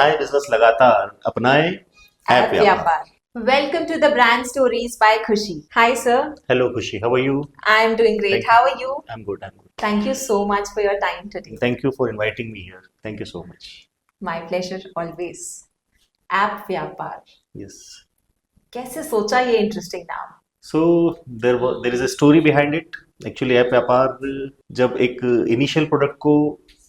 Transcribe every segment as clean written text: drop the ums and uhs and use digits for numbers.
नए बिजनेस लगातार अपनाएं ऐप App व्यापार। Vyapar. Welcome to the Brand Stories by Khushi. Hi, sir. Hello Khushi, how are you? I am doing great. Thank you. How are you? I'm good, I'm good. Thank you so much for your time today. Thank you for inviting me here. Thank you so much. My pleasure always. App Vyapar. Yes. कैसे सोचा ये interesting नाम? So there is a story behind it. Actually app व्यापार जब एक initial product को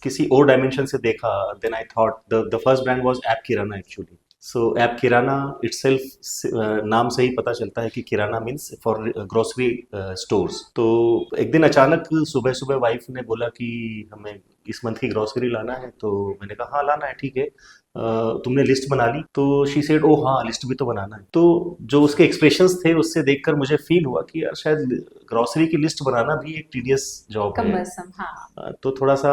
किसी और डायमेंशन से देखा, then I thought the first brand was app kirana actually. So app kirana itself नाम से ही पता चलता है कि किराना मीन्स फॉर ग्रोसरी स्टोर्स। तो एक दिन अचानक सुबह सुबह वाइफ ने बोला कि हमें इस मंथ की ग्रोसरी लाना है, तो मैंने कहा हाँ लाना है, ठीक है। तुमने लिस्ट बना ली? तो शी सेड ओ हाँ, लिस्ट भी तो बनाना है। तो जो उसके एक्सप्रेशंस थे उससे देखकर मुझे फील हुआ कि यार शायद ग्रोसरी की लिस्ट बनाना भी एक टीडियस जॉब है। कमर्सम, हाँ। तो थोड़ा सा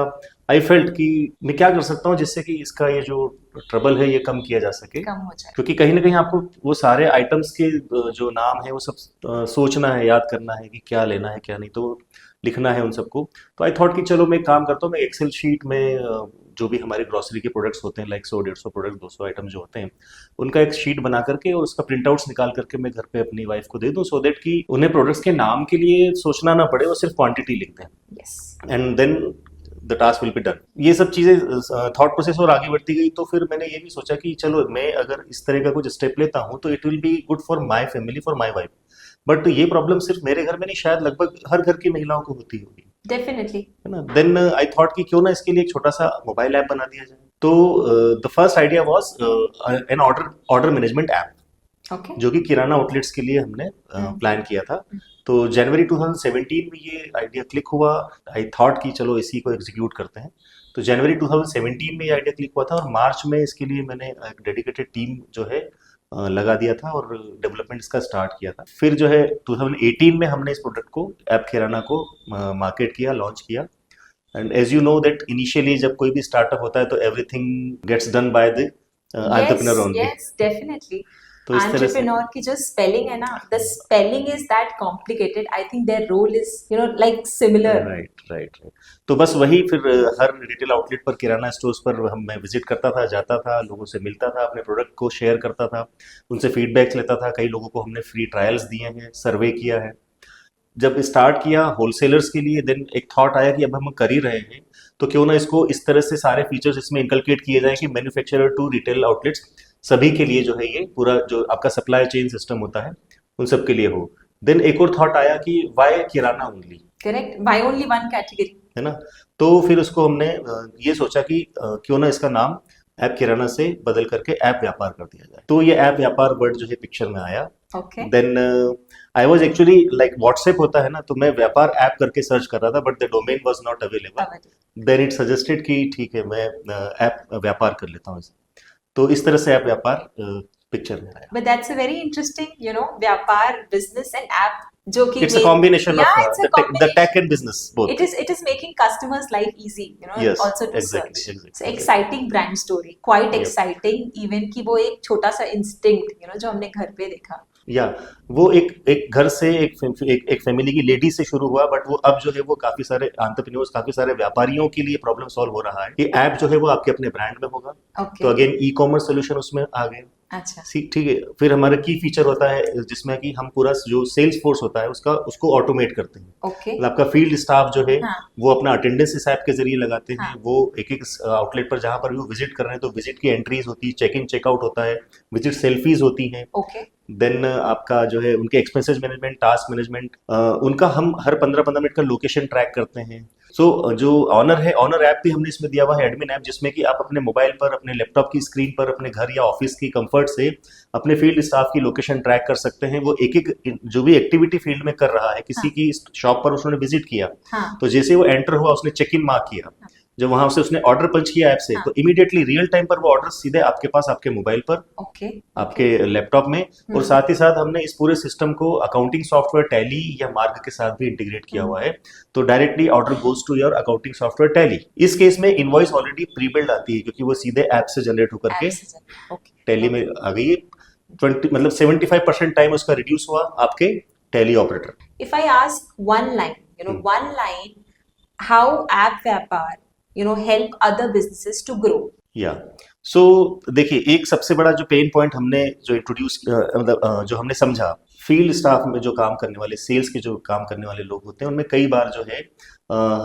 आई फेल्ट कि मैं क्या कर सकता हूँ जिससे कि इसका ये जो ट्रबल है ये कम किया जा सके, कम हो जाए। क्योंकि कहीं ना कहीं आपको वो सारे आइटम्स के जो नाम है वो सब सोचना है, याद करना है कि क्या लेना है क्या नहीं, तो लिखना है उन सबको। तो आई थॉट कि चलो मैं एक काम करता हूँ, मैं एक्सेल शीट में जो भी हमारे ग्रोसरी के प्रोडक्ट्स होते हैं लाइक 100-150 प्रोडक्ट 200 आइटम जो होते हैं उनका एक शीट बना करके और उसका प्रिंट आउट्स निकाल करके मैं घर पे अपनी वाइफ को दे दूँ, सो दैट कि उन्हें प्रोडक्ट्स के नाम के लिए सोचना ना पड़े, वो सिर्फ क्वांटिटी लिख दें and then the task will be done. ये सब चीजें थॉट प्रोसेस और आगे बढ़ती गई, तो फिर मैंने ये भी सोचा कि चलो मैं अगर इस तरह का कुछ स्टेप लेता हूँ तो it will be good for my family, for my wife. But ये प्रॉब्लम सिर्फ मेरे घर में नहीं, शायद लगभग हर घर की महिलाओं को होती होगी, डेफिनेटली, है ना। देन आई थॉट कि क्यों ना इसके लिए एक छोटा सा मोबाइल ऐप बना दिया जाए। तो the first idea was an order management app, okay, जो कि किराना आउटलेट्स के लिए हमने प्लान किया था। तो जनवरी 2017 में ये आइडिया क्लिक हुआ। आई थॉट कि चलो इसी को एग्जीक्यूट करते हैं। तो जनवरी 2017 में ये आइडिया क्लिक हुआ था और मार्च में इसके लिए मैंने एक डेडिकेटेड टीम जो है लगा दिया था और डेवलपमेंट इसका स्टार्ट किया था। फिर जो है 2018 में हमने इस प्रोडक्ट को ऐप किराना को मार्केट किया, लॉन्च किया। And as you know that initially जब कोई भी स्टार्टअप होता है तो everything gets done by the entrepreneur only. Yes, definitely. तो इस तरह से एंटरप्रेन्योर की जो स्पेलिंग है ना, the spelling is that complicated. I think their role is like similar. Right. तो बस वही फिर हर रिटेल आउटलेट पर, किराना स्टोर्स पर मैं विजिट करता था, जाता था, लोगों से मिलता था, अपने प्रोडक्ट को शेयर करता था, उनसे फीडबैक्स लेता था। कई लोगों को हमने फ्री ट्रायल्स दिए हैं, सर्वे किया है। जब स्टार्ट किया होलसेलर्स के लिए, देन एक थॉट आया कि अब हम कर ही रहे हैं तो क्यों ना इसको इस तरह से सारे फीचर्स इसमें इनकलकेट किए जाए कि मैन्युफैक्चरर टू रिटेल आउटलेट्स सभी के लिए जो है ये पूरा जो आपका सप्लाई चेन सिस्टम होता है उन सब के लिए हो। देन एक और थॉट आया कि why kirana only, correct, by only one category, है ना। तो फिर उसको हमने ये सोचा कि क्यों ना इसका नाम ऐप किराना से बदल करके ऐप व्यापार कर दिया जाए। तो ये ऐप व्यापार वर्ड जो है पिक्चर में आया। Okay. Then I was actually like WhatsApp होता है ना, तो मैं व्यापार ऐप करके सर्च कर रहा था but the domain was not available. Then it suggested कि ठीक है मैं ऐप व्यापार कर लेता हूँ इसे। तो इस तरह से ऐप व्यापार पिक्चर में आया। But that's a very interesting व्यापार, बिजनेस एंड ऐप, जो कि it's a combination yeah, of the tech and business both. It is making customers life easy, Yes, also to exactly, search. exactly, So exciting brand story, quite exciting, even कि वो एक छोटा सा instinct जो हमने घर पे देखा। या वो एक घर से एक फैमिली की लेडी से शुरू हुआ, बट वो अब जो है वो काफी सारे एंटरप्रेन्योर्स, काफी सारे व्यापारियों के लिए प्रॉब्लम सॉल्व हो रहा है कि ऐप जो है वो आपके अपने ब्रांड में होगा। Okay. तो अगेन ई कॉमर्स सोल्यूशन उसमें आ गए। अच्छा, ठीक है। फिर हमारा की फीचर होता है जिसमें कि हम पूरा जो सेल्स फोर्स होता है उसको ऑटोमेट करते हैं। ओके। मतलब आपका फील्ड स्टाफ जो है हाँ। वो अपना अटेंडेंस इस ऐप के जरिए लगाते हैं। हाँ। वो एक आउटलेट पर जहां पर भी वो विजिट कर रहे हैं तो विजिट की एंट्रीज होती है, चेक इन चेकआउट होता है, विजिट सेल्फीज होती हैं। ओके। देन आपका जो है उनके एक्सपेंसेस मैनेजमेंट, टास्क मैनेजमेंट, उनका हम हर 15-15 मिनट का लोकेशन ट्रैक करते हैं। सो जो ऑनर है, ऑनर ऐप भी हमने इसमें दिया हुआ है, एडमिन ऐप, जिसमें कि आप अपने मोबाइल पर, अपने लैपटॉप की स्क्रीन पर, अपने घर या ऑफिस की कंफर्ट से अपने फील्ड स्टाफ की लोकेशन ट्रैक कर सकते हैं। वो एक जो भी एक्टिविटी फील्ड में कर रहा है, किसी की शॉप पर उसने विजिट किया, तो जैसे वो एंटर हुआ उसने चेक इन मार्क किया, जब वहां से उसने ऑर्डर पंच किया ऐप से, तो इमीडिएटली रियल टाइम पर वो ऑर्डर सीधे आपके पास, आपके मोबाइल पर, आपके लैपटॉप में। और साथ ही साथ हमने इस पूरे सिस्टम को अकाउंटिंग सॉफ्टवेयर टैली या मार्ग के साथ भी इंटीग्रेट किया हुआ है। तो directly order goes to your accounting software Tally. इस केस में इनवॉइस ऑलरेडी प्री बिल्ड आती है क्योंकि वो सीधे ऐप से जनरेट होकर के टैली में आ गई है। 75% टाइम उसका रिड्यूस हुआ आपके tally operator. If I ask one line, how app व्यापार help other businesses to grow? या सो देखिए, एक सबसे बड़ा जो पेन पॉइंट हमने जो इंट्रोड्यूस मतलब जो हमने समझा, फील्ड स्टाफ में जो काम करने वाले, सेल्स के जो काम करने वाले लोग होते हैं, उनमें कई बार जो है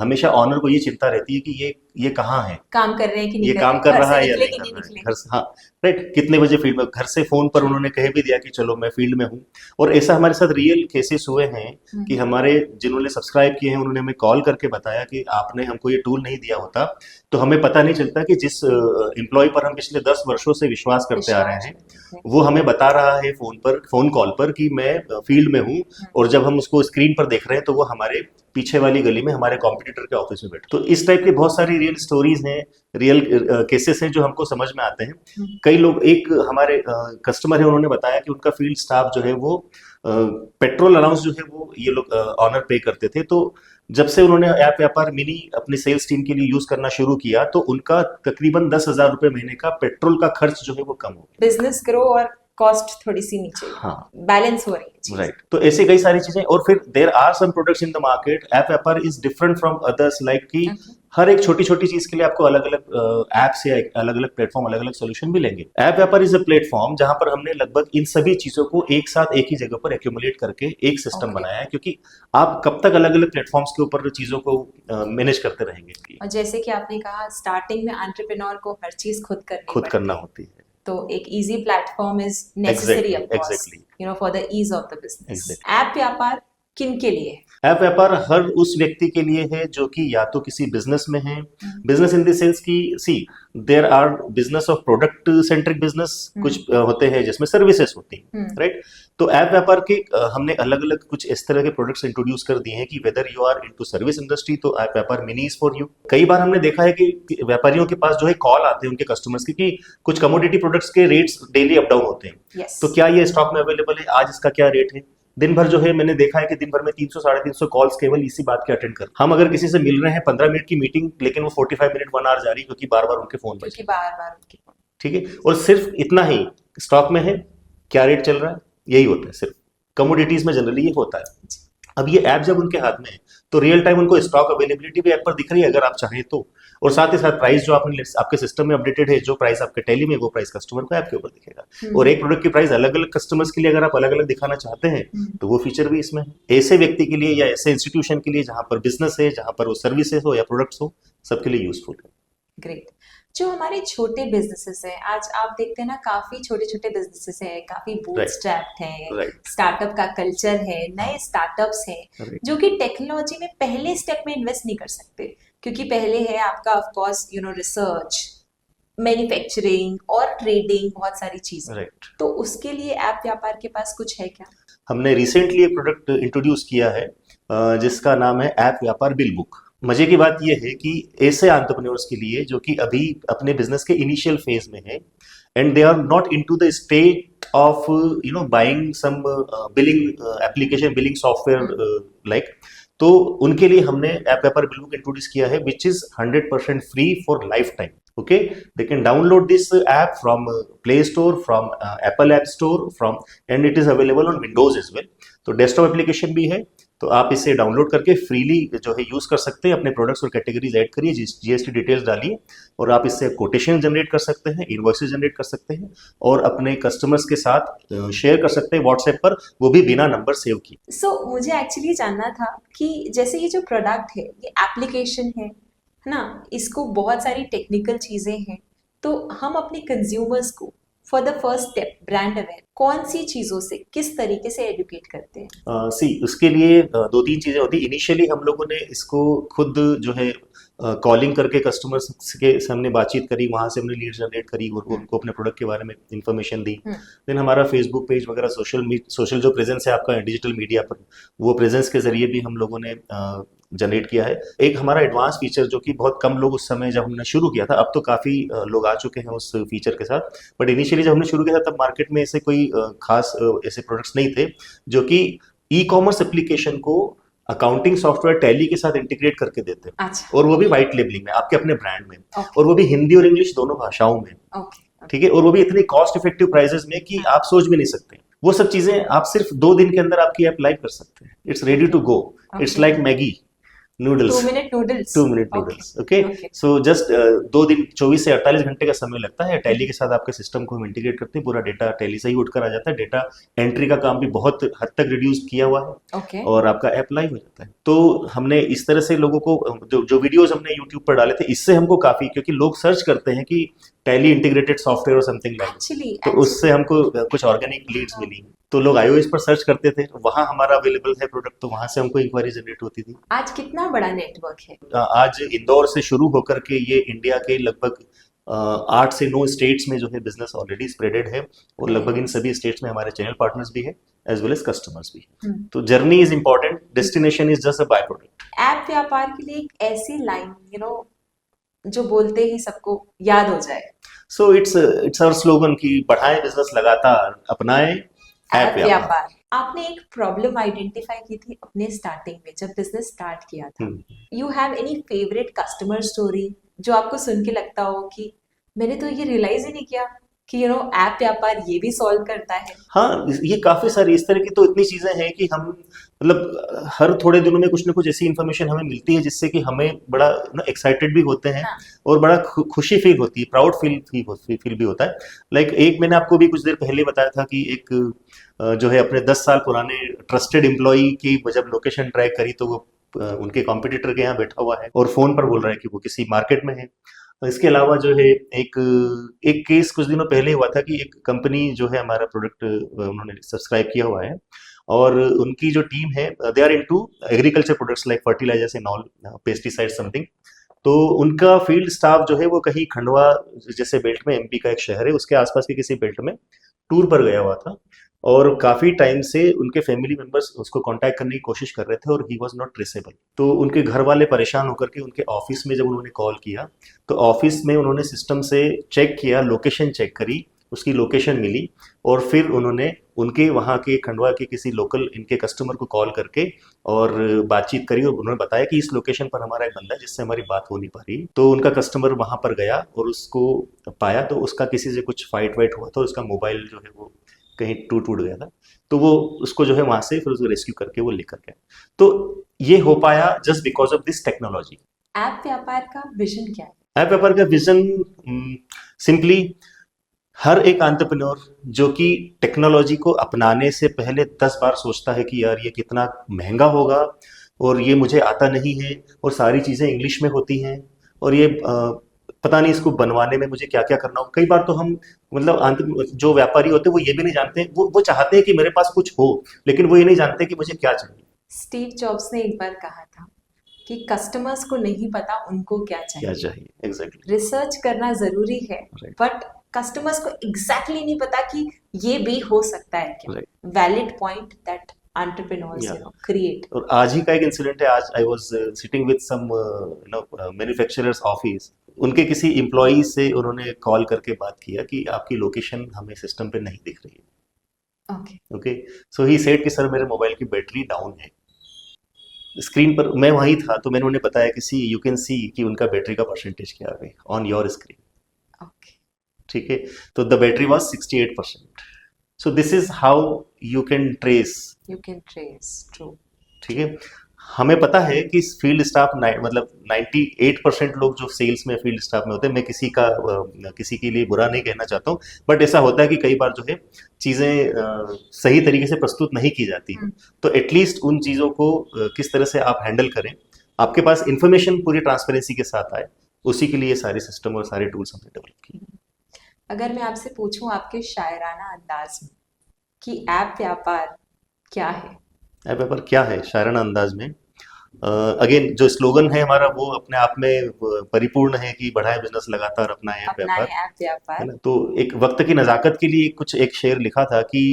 हमेशा ऑनर को ये चिंता रहती है कि ये कहाँ है, काम कर रहे हैं कि नहीं ये कर काम रहे, कर घर रहा से है या निकले नहीं कि कर नहीं रहा है, निकले। घर से, हाँ राइट, कितने बजे फील्ड में, घर से फोन पर उन्होंने कह भी दिया कि चलो मैं फील्ड में हूँ। और ऐसा हमारे साथ रियल केसेस हुए हैं कि हमारे जिन्होंने सब्सक्राइब किए हैं उन्होंने हमें कॉल करके बताया कि आपने हमको ये टूल नहीं दिया होता तो हमें पता नहीं चलता कि जिस एम्प्लॉय पर हम पिछले 10 वर्षों से विश्वास करते आ रहे हैं वो हमें बता रहा है फोन कॉल पर कि मैं फील्ड में हूँ, और जब हम उसको स्क्रीन पर देख रहे हैं तो वो हमारे पीछे वाली गली में हमारे कॉम्पिटिटर के ऑफिस में बैठे। तो इस टाइप की बहुत सारी रियल स्टोरीज हैं, रियल केसेस हैं जो हमको समझ में आते हैं। कई लोग, एक हमारे कस्टमर है, उन्होंने बताया कि उनका फील्ड स्टाफ जो है वो पेट्रोल अलाउंस जो है वो ये लोग ऑनर पे करते थे। तो जब से उन्होंने ऐप व्यापार मिनी अपनी सेल्स टीम के लिए यूज करना शुरू किया तो उनका तकरीबन 10,000 रुपए महीने का पेट्रोल का खर्च जो है वो कम हो गया। बिजनेस ग्रो और कॉस्ट थोड़ी सी नीचे, हाँ, बैलेंस हो रही है चीज़। राइट। तो ऐसे कई सारी चीजें, और फिर there are some products in the market, app Vyapar is different from others, like कि हर एक छोटी छोटी चीज के लिए आपको अलग अलग ऐप्स या अलग अलग प्लेटफॉर्म, अलग अलग सोल्यूशन मिलेंगे। App Vyapar is a platform जहां पर हमने लगभग इन सभी चीजों को एक साथ एक ही जगह पर एक्यूमुलेट करके एक सिस्टम बनाया है, क्योंकि आप कब तक अलग अलग प्लेटफॉर्म्स के ऊपर चीजों को मैनेज करते रहेंगे। और जैसे कि आपने कहा, स्टार्टिंग में एंटरप्रेन्योर को हर चीज खुद करना होती है, तो एक easy platform is necessary, of course, you know, for the ease of the business. App Vyapar किन के लिए है? ऐप व्यापार हर उस व्यक्ति के लिए है जो कि या तो किसी बिजनेस में है, बिजनेस इन द सेंस की, see there are business of product centric business, कुछ होते हैं जिसमें सर्विसेज होती हैं, राइट। तो ऐप व्यापार के हमने अलग अलग कुछ इस तरह के प्रोडक्ट्स इंट्रोड्यूस कर दिए हैं कि whether you are into service industry तो app Vyapar mini is for you. कई बार हमने देखा है कि व्यापारियों के पास जो है कॉल आते हैं उनके कस्टमर्स के कि कुछ कमोडिटी प्रोडक्ट्स के रेट्स डेली अप डाउन होते हैं, तो क्या ये स्टॉक में अवेलेबल है, आज इसका क्या रेट है। दिन भर जो है मैंने देखा है कि दिन भर में 300-350 कॉल्स केवल इसी बात के अटेंड कर। हम अगर किसी से मिल रहे हैं 15 मिनट की मीटिंग, लेकिन वो 45 मिनट 1 आवर जा रही, क्योंकि बार बार उनके फोन बजे, ठीक है। और सिर्फ इतना ही, स्टॉक में है, क्या रेट चल रहा है, यही होता है सिर्फ। कमोडिटीज में जनरली ये होता है। अब ये ऐप जब उनके हाथ में है तो रियल टाइम उनको स्टॉक अवेलेबिलिटी भी ऐप पर दिख रही है अगर आप चाहें तो, और साथ ही साथ प्राइस जो आपके सिस्टम में अपडेटेड है, जो प्राइस आपके टैली में, वो प्राइस कस्टमर को ऐप के ऊपर दिखेगा। और एक प्रोडक्ट की प्राइस अलग अलग कस्टमर्स के लिए अगर आप अलग अलग दिखाना चाहते हैं तो वो फीचर भी इसमें है। ऐसे व्यक्ति के लिए या ऐसे इंस्टीट्यूशन के लिए जहां पर बिजनेस है, जहां पर वो सर्विसेज हो या प्रोडक्ट्स हो, सबके लिए यूजफुल है। ग्रेट। जो हमारे छोटे बिजनेसेस हैं, आज आप देखते हैं ना, काफी छोटे छोटे बिजनेसेस हैं, काफी बूटस्ट्रैप्ड हैं, स्टार्टअप का कल्चर है, नए स्टार्टअप्स हैं जो कि टेक्नोलॉजी में पहले स्टेप में इन्वेस्ट नहीं कर सकते, क्योंकि पहले है आपका of course you know research, manufacturing और ट्रेडिंग, बहुत सारी चीजें। तो उसके लिए ऐप व्यापार के पास कुछ है क्या? हमने रिसेंटली एक प्रोडक्ट इंट्रोड्यूस किया है जिसका नाम है ऐप व्यापार बिल बुक। मजे की बात यह है कि ऐसे एंटरप्रेन्योर्स के लिए जो कि अभी अपने बिजनेस के इनिशियल फेज में है and they are not into the state of you know buying some billing application, billing software like, तो उनके लिए हमने ऐप व्यापार बिल बुक इंट्रोड्यूस किया है which is 100% free for life time. Okay, they can download this app from Play Store, from Apple App Store, and it is available on Windows as well. तो desktop application भी है, तो आप इसे download करके freely जो है use कर सकते हैं। अपने प्रोडक्ट्स और कैटेगरीज ऐड करिए, जीएसटी डिटेल्स डालिए, और आप इससे कोटेशन जनरेट कर सकते हैं, इनवॉइसेस जनरेट कर सकते हैं, और अपने कस्टमर्स के साथ शेयर कर सकते हैं व्हाट्सएप पर, वो भी बिना नंबर सेव किए। सो मुझे एक्चुअली जानना था कि जैसे ये जो प्रोडक्ट है, ये एप्लीकेशन है ना, इसको बहुत सारी टेक्निकल चीजें हैं, तो हम अपने कंज्यूमर्स को for the first step brand aware कौन सी चीजों से, किस तरीके से एडुकेट करते हैं? उसके लिए 2-3 चीजें होती है। इनिशियली हम लोगों ने इसको खुद जो है कॉलिंग करके कस्टमर्स के सामने बातचीत करी, वहां से हमने लीड जनरेट करी और उनको अपने प्रोडक्ट के बारे में इंफॉर्मेशन दी। देन हमारा फेसबुक पेज वगैरह, सोशल जो प्रेजेंस है आपका डिजिटल मीडिया पर, वो प्रेजेंस के जरिए भी हम लोगों ने जनरेट किया है। एक हमारा एडवांस फीचर जो कि बहुत कम लोग उस समय जब हमने शुरू किया था, अब तो काफी लोग आ चुके हैं उस फीचर के साथ, बट इनिशियली जब हमने शुरू किया था तब मार्केट में ऐसे कोई खास ऐसे प्रोडक्ट्स नहीं थे जो कि ई कॉमर्स एप्लीकेशन को अकाउंटिंग सॉफ्टवेयर टैली के साथ इंटीग्रेट करके देते हैं। अच्छा। और वो भी व्हाइट लेबलिंग में, आपके अपने ब्रांड में, और वो भी हिंदी और इंग्लिश दोनों भाषाओं में, ठीक है, और वो भी इतनी कॉस्ट इफेक्टिव प्राइसेस में कि आप सोच भी नहीं सकते। वो सब चीजें आप सिर्फ 2 दिन के अंदर आपकी ऐप लाइव कर सकते हैं। It's ready to go, it's like Maggi. Noodles 2 minute noodles. 2 minute noodles. Okay, so just 2 दिन 24 से 48 घंटे का समय लगता है। टैली के साथ आपके सिस्टम को हम इंटीग्रेट करते हैं, पूरा डेटा टैली से ही उठकर आ जाता है। डेटा एंट्री का काम भी बहुत हद तक रिड्यूस किया हुआ है ओके। और आपका ऐप लाइव हो जाता है। तो हमने इस तरह से लोगों को जो वीडियोस हमने यूट्यूब पर डाले थे, इससे हमको काफी, क्योंकि लोग सर्च करते हैं कि टैली इंटीग्रेटेड सॉफ्टवेयर और समथिंग लाइक, एक्चुअली तो उससे हमको कुछ ऑर्गेनिक लीड्स मिली। तो लोग iOS पर सर्च करते थे, वहां हमारा अवेलेबल है प्रोडक्ट, तो वहां से हमको इंक्वायरी जनरेट होती थी। आज कितना बड़ा नेटवर्क है? आज इंदौर से शुरू होकर के ये इंडिया के लगभग 8 से 9 स्टेट्स में जो है बिजनेस ऑलरेडी स्प्रेडेड है, और लगभग इन सभी स्टेट्स में हमारे चैनल पार्टनर्स भी है एज वेल एज कस्टमर्स भी है। तो journey is important, destination is just a by product. App व्यापार के लिए एक ऐसी लाइन जो बोलते ही सबको याद हो जाए। सो इट्स आवर स्लोगन कि बढ़ाएं बिजनेस लगातार, अपनाएं ऐप व्यापार। आपने एक प्रॉब्लम आइडेंटिफाई की थी अपने स्टार्टिंग में जब बिजनेस स्टार्ट किया था। You have any favourite customer story जो आपको सुन के लगता हो कि मैंने तो ये रियलाइज ही नहीं किया कि ऐप व्यापार ये भी सॉल्व करता है? हाँ, ये काफी सारी इस तरह की तो इतनी चीजें हैं कि हम मतलब हर थोड़े दिनों में कुछ ना कुछ ऐसी इन्फॉर्मेशन हमें मिलती है जिससे कि हमें बड़ा एक्साइटेड भी होते हैं। हाँ। और बड़ा खुशी फील होती है, प्राउड फील भी होता है। लाइक एक मैंने आपको भी कुछ देर पहले बताया था कि एक जो है अपने 10 साल पुराने ट्रस्टेड एम्प्लॉई की जब लोकेशन ट्रैक करी तो वो उनके कॉम्पिटिटर के यहाँ बैठा हुआ है और फोन पर बोल रहा है कि वो किसी मार्केट में है। इसके अलावा जो है एक केस कुछ दिनों पहले हुआ था कि एक कंपनी जो है हमारा प्रोडक्ट उन्होंने सब्सक्राइब किया हुआ है, और उनकी जो टीम है they are into agriculture products like fertilisers and all, pesticide something. तो उनका फील्ड स्टाफ जो है वो कहीं खंडवा जैसे बेल्ट में, एमपी का एक शहर है, उसके आसपास के किसी बेल्ट में टूर पर गया हुआ था, और काफी टाइम से उनके फैमिली मेंबर्स उसको कांटेक्ट करने की कोशिश कर रहे थे और ही वाज नॉट ट्रेसेबल। तो उनके घर वाले परेशान होकर के उनके ऑफिस में जब उन्होंने कॉल किया, तो ऑफिस में उन्होंने सिस्टम से चेक किया, लोकेशन चेक करी, उसकी लोकेशन मिली, और फिर उन्होंने उनके वहाँ के खंडवा के किसी लोकल इनके कस्टमर को कॉल करके और बातचीत करी, और उन्होंने बताया कि इस लोकेशन पर हमारा एक बंदा है जिससे हमारी बात हो नहीं पा रही। तो उनका कस्टमर वहां पर गया और उसको पाया, तो उसका किसी से कुछ फाइट वाइट हुआ था, उसका मोबाइल जो है वो कहीं टूट गया था। तो वो उसको जो है वहां से फिर उसको रेस्क्यू करके वो लेकर गया। तो ये हो पाया just because of this technology. App व्यापार का विजन क्या है? ऐप व्यापार का विजन सिंपली हर एक एंटरप्रेन्योर जो कि टेक्नोलॉजी को अपनाने से पहले 10 बार सोचता है कि यार ये कितना महंगा होगा, और ये मुझे आता नहीं है, और सारी चीजें इंग्लिश में होती हैं, और ये पता नहीं इसको बनवाने में मुझे क्या क्या करना हो। कई बार तो हम मतलब जो व्यापारी होते हैं वो ये भी नहीं जानते, वो चाहते हैं कि मेरे पास कुछ हो, लेकिन वो ये नहीं जानते कि मुझे क्या चाहिए। स्टीव जॉब्स ने एक बार कहा था कि कस्टमर्स को नहीं पता उनको क्या चाहिए। एग्जैक्टली। रिसर्च करना जरूरी है, बट कस्टमर्स को एग्जैक्टली नहीं पता कि ये भी हो सकता है क्या। Valid point that entrepreneurs create. और आज ही का एक इंसिडेंट है। आज I was sitting with some manufacturers office, उनके किसी एम्प्लॉई से उन्होंने कॉल करके बात किया कि आपकी लोकेशन हमें सिस्टम पे नहीं दिख रही है। ओके, सो ही सेड कि सर मेरे मोबाइल की बैटरी डाउन है। स्क्रीन पर मैं वहीं था, तो मैंने उन्हें बताया कि सी यू कैन सी कि उनका बैटरी का परसेंटेज क्या है ऑन योर स्क्रीन। ठीक है, तो the battery was 68%। So this is how you can trace true. ठीक है, हमें पता है कि फील्ड स्टाफ मतलब 98% लोग जो सेल्स में फील्ड स्टाफ में होते हैं, मैं किसी के लिए बुरा नहीं कहना चाहता हूँ, बट ऐसा होता है कि कई बार जो है चीज़ें सही तरीके से प्रस्तुत नहीं की जाती हैं। तो एटलीस्ट उन चीज़ों को किस तरह से आप हैंडल करें, आपके पास इंफॉर्मेशन पूरी ट्रांसपेरेंसी के साथ आए, उसी के लिए सारे सिस्टम और सारे टूल्स हमने डेवलप किए। अगर मैं आपसे पूछूं आपके शायराना अंदाज में कि ऐप व्यापार क्या है? ऐप व्यापार क्या है शायराना अंदाज में, अगेन जो स्लोगन है हमारा वो अपने आप में परिपूर्ण है कि बढ़ाए बिजनेस लगातार, अपनाएं ऐप व्यापार, है ना। तो एक वक्त की नजाकत के लिए एक शेर लिखा था कि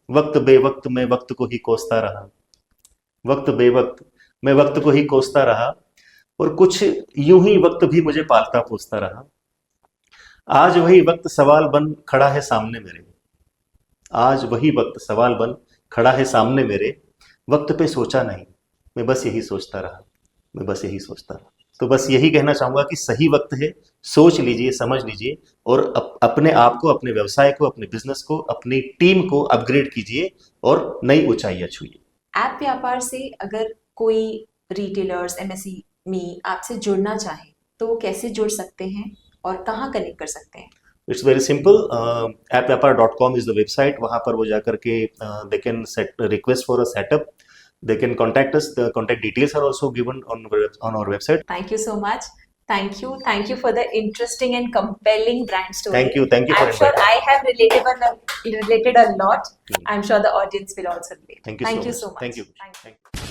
वक्त बेवक्त मैं वक्त को ही कोसता रहा, वक्त बेवक्त मैं वक्त को ही कोसता रहा, और कुछ यूं ही वक्त भी मुझे पालता पोसता रहा। आज वही वक्त सवाल बन खड़ा है सामने मेरे, आज वही वक्त सवाल बन खड़ा है सामने मेरे, वक्त पे सोचा नहीं, मैं बस यही सोचता रहा, मैं बस यही सोचता रहा। तो बस यही कहना चाहूंगा कि सही वक्त है, सोच लीजिए, समझ लीजिए, और अपने आप को, अपने व्यवसाय को, अपने बिजनेस को, अपनी टीम को अपग्रेड कीजिए और नई ऊंचाइयां छूइए। ऐप व्यापार से अगर कोई रिटेलर्स, एमएसएमई आपसे जुड़ना चाहे तो वो कैसे जुड़ सकते हैं और कहाँ कनेक्ट कर सकते हैं? It's very simple, appvyapar.com is the website. वहाँ पर वो जाकर के they can request for a setup. They can contact us. The contact details are also given on our website. Thank you so much. Thank you for the interesting and compelling brand story. Thank you for I'm sure inviting. I have related a lot. I'm sure the audience will also relate. Thank you so much. so much. Thank you.